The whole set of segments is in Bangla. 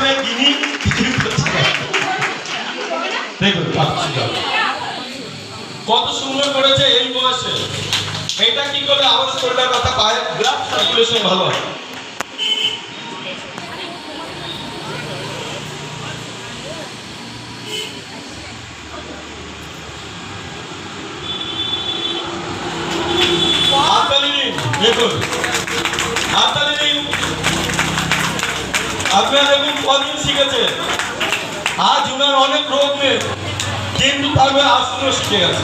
এখানে গিনি দেখুন কত সুন্দর করেছে এই বয়সে। এটা কি করে আমাদের শরীরের কথা পায়, ব্লাড সার্কুলেশন ভালো হয়। দেখুন আপনারা দেখুন কদিন শিখেছে, আজ উনার অনেক রোগ নেই কিন্তু তারপরে আসতে শিখে গেছে।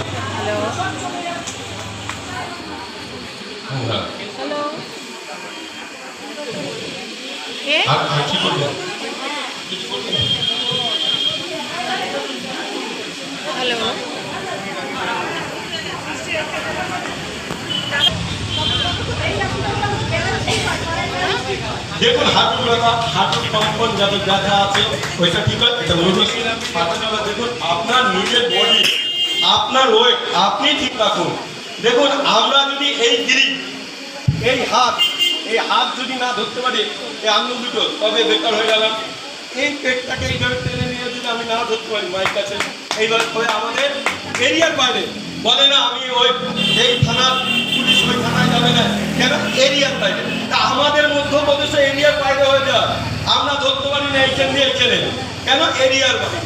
দেখুন হাঁটুর ব্যথা, হাঁটুর কম্পন যাদের ব্যথা আছে ওইটা ঠিক হয়। এটা দেখুন আপনার নিজের বডি, আপনার ওয়েট আপনি ঠিক রাখুন। দেখুন আমরা যদি এই গ্রিপ, এই হাত যদি না ধরতে পারি এই আঙুল দুটো, তবে বেকার হয়ে গেলাম। এই পেটটাকে এইভাবে টেনে নিয়ে যদি আমি না ধরতে পারি মায়ের কাছে, এইভাবে করে আমাদের এরিয়ার বাইরে বলে না, আমি ওই এই থানার পুলিশ ওই থানায় যাবে না কেন, এরিয়ার বাইরে। তা আমাদের মধ্যপ্রদেশে এরিয়ার বাইরে হয়ে যায়, আমরা ধরতে পারি না এইখান দিয়ে এখানে কেন, এরিয়ার বাইরে।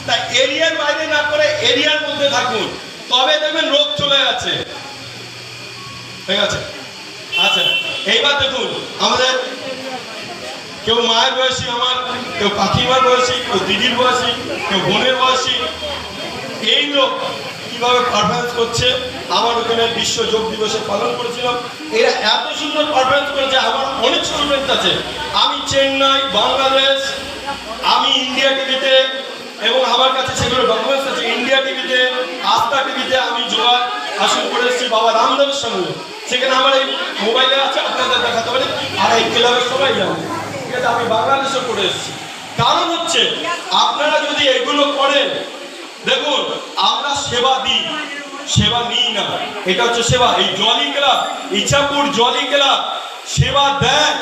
তা এরিয়ার বাইরে না করে এরিয়ার মধ্যে থাকুন, তবে দেখবেন রোগ চলে যাচ্ছে। ঠিক আছে, আচ্ছা এইবার দেখুন আমাদের কেউ মায়ের বয়সী, আমার কেউ কাকিমার বয়সী, কেউ দিদির বয়সী, কেউ বোনের বয়সী, এই লোক কিভাবে পারফরমেন্স করছে। আমার ওখানে বিশ্ব যোগ দিবসে পালন করেছিলাম, এরা এত সুন্দর পারফরমেন্স করেছে। আমার অনেক স্টুডেন্ট আছে, আমি চেন্নাই, বাংলাদেশ, আমি ইন্ডিয়া টিভিতে, এবং আমার কাছে সেগুলো ডকুমেন্টস আছে। ইন্ডিয়া টিভিতে, আস্থা টিভিতে আমি যোগা আসন করে এসেছি বাবা রামদেবের সঙ্গে, সেখানে আমার এই মোবাইলে আছে, আপনাদের দেখাতে পারি। আর এই ক্লাবের সবাই জানে, ঠিক আছে, আমি বাংলাদেশও করে এসেছি। কারণ হচ্ছে আপনারা যদি এগুলো করেন, দেখুন আমরা সেবা দিই, সেবা নিই না, এটা হচ্ছে সেবা। এই জলি ক্লাব, ইচ্ছাপুর জলি ক্লাব সেবা দেয়,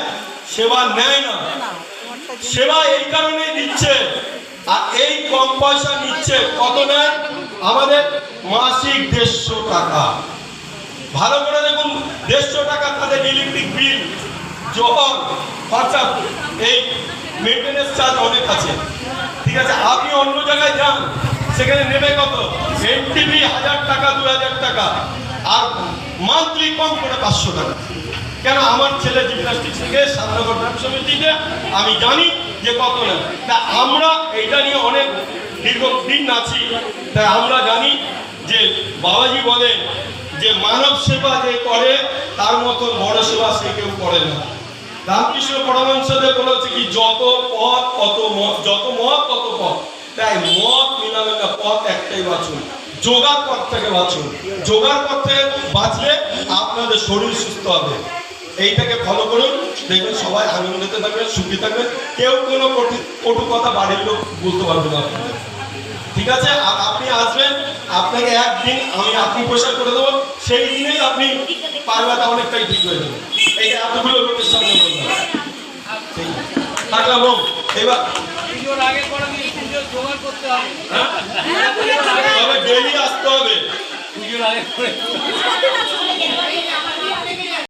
সেবা নেয় না। সেবা এই কারণে দিচ্ছে, আর এই কম পয়সা নিচ্ছে। কত নেয়? আমাদের মাসিক 150 টাকা। ভালো করে দেখুন, 150 টাকা তাদের ইলেকট্রিক বিল, জল খরচা, এই মেনটেনেন্স চার্জ অনেক আছে। ঠিক আছে, আপনি অন্য জায়গায় যান, সেখানে নেবে কত, এনটিভি 1000 টাকা, 2000 টাকা, আর মান্থলি কম করে 500 টাকা। কেন? আমার ছেলে জিমন্যাস্টিক শিখে সাধারণ ব্যায়াম সমিতিতে, আমি জানি যে কত নেয়। তা আমরা এইটা নিয়ে অনেক দীর্ঘদিন আছি, তাই আমরা জানি যে বাবাজি বলেন যে মানব সেবা যে করে তার মতন বড় সেবা সে কেউ করে না। রামকৃষ্ণ পরমহংসদেব বলেছে কি, যত পথ তত মত, যত মত তত পথ। তাই মত মিলাবে না, পথ একটাই বাঁচুন, যোগার পথ থেকে বাঁচুন। যোগার পথ থেকে বাঁচলে আপনাদের শরীর সুস্থ হবে। এইটাকে ফলো করুন, দেখবেন সবাই আনন্দতে থাকবেন, সুখী থাকবেন, কেউ কোনো কটু কথা বাড়ির লোক বলতে পারবে না আপনাদের। ঠিক আছে, আর আপনি আসবেন, আপনাকে একদিন আমি আত্মপ্রসার করে দেবো, সেই দিনেই আপনি পারবাটা অনেকটাই ঠিক হয়ে যাবে। এইটা এতগুলো লোকের সামনে বললাম। থাকলাম এবার তবে ডেলি আসতে হবে।